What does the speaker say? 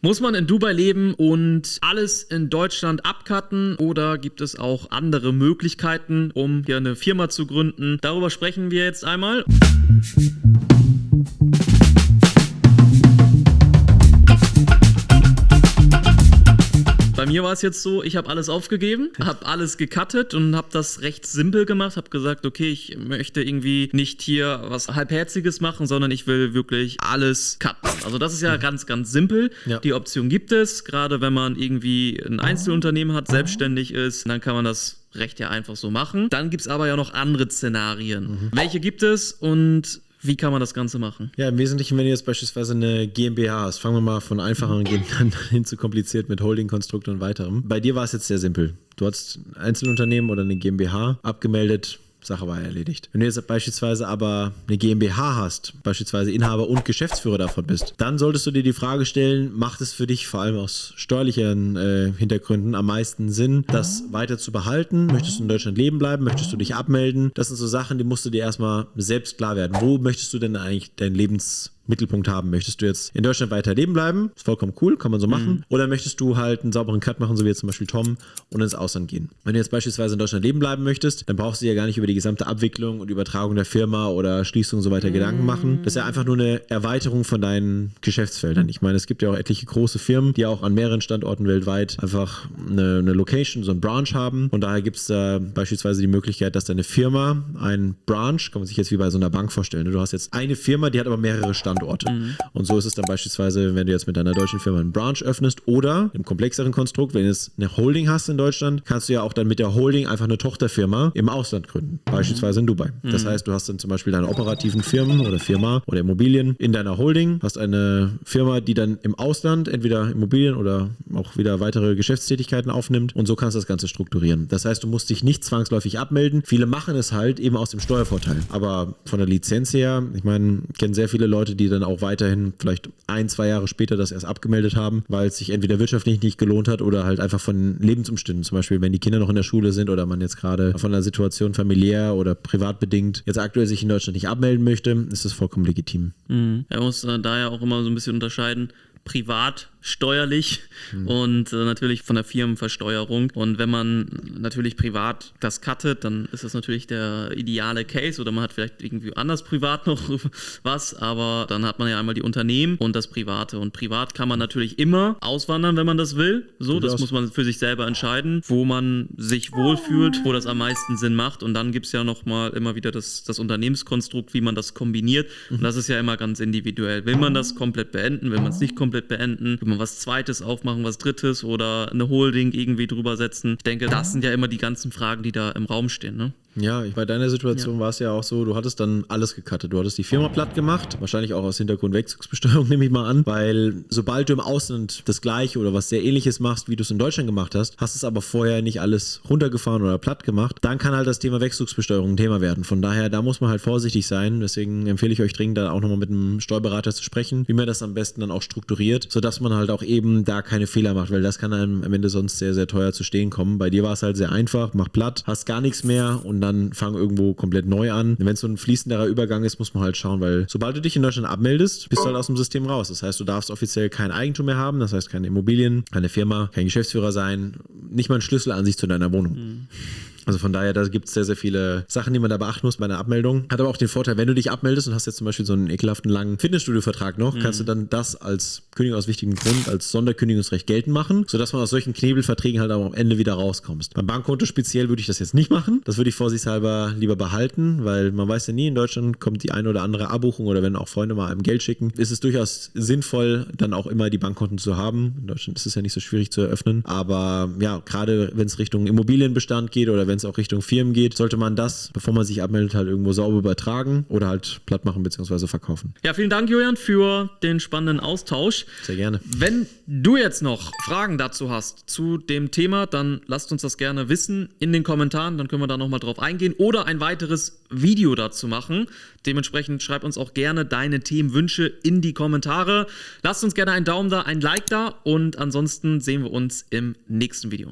Muss man in Dubai leben und alles in Deutschland abcutten oder gibt es auch andere Möglichkeiten, um hier eine Firma zu gründen? Darüber sprechen wir jetzt einmal. Bei mir war es jetzt so, ich habe alles aufgegeben, habe alles gecuttet und habe das recht simpel gemacht, habe gesagt, okay, ich möchte irgendwie nicht hier was Halbherziges machen, sondern ich will wirklich alles cutten. Also das ist ja ganz, ganz simpel. Ja. Die Option gibt es, gerade wenn man irgendwie ein Einzelunternehmen hat, selbstständig ist, dann kann man das recht ja einfach so machen. Dann gibt es aber ja noch andere Szenarien. Welche gibt es und wie kann man das Ganze machen? Ja, im Wesentlichen, wenn du jetzt beispielsweise eine GmbH hast, fangen wir mal von einfacheren dann hin zu kompliziert mit Holding-Konstrukt und weiterem. Bei dir war es jetzt sehr simpel. Du hast ein Einzelunternehmen oder eine GmbH abgemeldet, Sache war erledigt. Wenn du jetzt beispielsweise aber eine GmbH hast, beispielsweise Inhaber und Geschäftsführer davon bist, dann solltest du dir die Frage stellen, macht es für dich vor allem aus steuerlichen Hintergründen am meisten Sinn, das weiter zu behalten? Möchtest du in Deutschland leben bleiben? Möchtest du dich abmelden? Das sind so Sachen, die musst du dir erstmal selbst klar werden. Wo möchtest du denn eigentlich deinen Lebensmittelpunkt haben? Möchtest du jetzt in Deutschland weiter leben bleiben? Ist vollkommen cool, kann man so machen. Oder möchtest du halt einen sauberen Cut machen, so wie jetzt zum Beispiel Tom, und ins Ausland gehen? Wenn du jetzt beispielsweise in Deutschland leben bleiben möchtest, dann brauchst du ja gar nicht über die gesamte Abwicklung und Übertragung der Firma oder Schließung und so weiter Gedanken machen. Das ist ja einfach nur eine Erweiterung von deinen Geschäftsfeldern. Ich meine, es gibt ja auch etliche große Firmen, die auch an mehreren Standorten weltweit einfach eine Location, so ein Branch haben. Und daher gibt es da beispielsweise die Möglichkeit, dass deine Firma ein Branch, kann man sich jetzt wie bei so einer Bank vorstellen. Du hast jetzt eine Firma, die hat aber mehrere Standorte. Und so ist es dann beispielsweise, wenn du jetzt mit deiner deutschen Firma einen Branch öffnest oder im komplexeren Konstrukt, wenn du jetzt eine Holding hast in Deutschland, kannst du ja auch dann mit der Holding einfach eine Tochterfirma im Ausland gründen, beispielsweise in Dubai. Das heißt, du hast dann zum Beispiel deine operativen Firmen oder Firma oder Immobilien in deiner Holding, hast eine Firma, die dann im Ausland entweder Immobilien oder auch wieder weitere Geschäftstätigkeiten aufnimmt und so kannst du das Ganze strukturieren. Das heißt, du musst dich nicht zwangsläufig abmelden. Viele machen es halt eben aus dem Steuervorteil. Aber von der Lizenz her, ich meine, ich kenne sehr viele Leute, die dann auch weiterhin vielleicht 1-2 Jahre später das erst abgemeldet haben, weil es sich entweder wirtschaftlich nicht gelohnt hat oder halt einfach von Lebensumständen, zum Beispiel wenn die Kinder noch in der Schule sind oder man jetzt gerade von der Situation familiär oder privat bedingt jetzt aktuell sich in Deutschland nicht abmelden möchte, ist das vollkommen legitim. Er muss da ja auch immer so ein bisschen unterscheiden, privat, steuerlich und natürlich von der Firmenversteuerung. Und wenn man natürlich privat das cuttet, dann ist das natürlich der ideale Case oder man hat vielleicht irgendwie anders privat noch was, aber dann hat man ja einmal die Unternehmen und das Private. Und privat kann man natürlich immer auswandern, wenn man das will. So, das muss man für sich selber entscheiden, wo man sich wohlfühlt, wo das am meisten Sinn macht. Und dann gibt es ja nochmal immer wieder das Unternehmenskonstrukt, wie man das kombiniert. Und das ist ja immer ganz individuell. Will man das komplett beenden, will man es nicht komplett beenden, will man was Zweites aufmachen, was Drittes oder eine Holding irgendwie drüber setzen. Ich denke, das sind ja immer die ganzen Fragen, die da im Raum stehen, ne? Ja, bei deiner Situation war es ja auch so, du hattest dann alles gecuttet. Du hattest die Firma platt gemacht, wahrscheinlich auch aus Hintergrund Wegzugsbesteuerung, nehme ich mal an, weil sobald du im Ausland das Gleiche oder was sehr Ähnliches machst, wie du es in Deutschland gemacht hast, hast es aber vorher nicht alles runtergefahren oder platt gemacht, dann kann halt das Thema Wegzugsbesteuerung ein Thema werden. Von daher, da muss man halt vorsichtig sein. Deswegen empfehle ich euch dringend, da auch nochmal mit einem Steuerberater zu sprechen, wie man das am besten dann auch strukturiert, sodass man halt auch eben da keine Fehler macht, weil das kann einem am Ende sonst sehr, sehr teuer zu stehen kommen. Bei dir war es halt sehr einfach, mach platt, hast gar nichts mehr und dann fang irgendwo komplett neu an. Wenn es so ein fließenderer Übergang ist, muss man halt schauen, weil sobald du dich in Deutschland abmeldest, bist du halt aus dem System raus. Das heißt, du darfst offiziell kein Eigentum mehr haben, das heißt keine Immobilien, keine Firma, kein Geschäftsführer sein, nicht mal einen Schlüssel an sich zu deiner Wohnung. Also von daher, da gibt es sehr, sehr viele Sachen, die man da beachten muss bei einer Abmeldung. Hat aber auch den Vorteil, wenn du dich abmeldest und hast jetzt zum Beispiel so einen ekelhaften langen Fitnessstudio-Vertrag noch, kannst du dann das als Kündigung aus wichtigem Grund, als Sonderkündigungsrecht geltend machen, sodass man aus solchen Knebelverträgen halt auch am Ende wieder rauskommst. Beim Bankkonto speziell würde ich das jetzt nicht machen. Das würde ich vorsichtshalber lieber behalten, weil man weiß ja nie, in Deutschland kommt die eine oder andere Abbuchung oder wenn auch Freunde mal einem Geld schicken, ist es durchaus sinnvoll, dann auch immer die Bankkonten zu haben. In Deutschland ist es ja nicht so schwierig zu eröffnen, aber ja, gerade wenn es Richtung Immobilienbestand geht oder wenn es auch Richtung Firmen geht, sollte man das, bevor man sich abmeldet, halt irgendwo sauber übertragen oder halt platt machen bzw. verkaufen. Ja, vielen Dank, Julian, für den spannenden Austausch. Sehr gerne. Wenn du jetzt noch Fragen dazu hast, zu dem Thema, dann lasst uns das gerne wissen in den Kommentaren, dann können wir da nochmal drauf eingehen oder ein weiteres Video dazu machen. Dementsprechend schreib uns auch gerne deine Themenwünsche in die Kommentare. Lasst uns gerne einen Daumen da, ein Like da und ansonsten sehen wir uns im nächsten Video.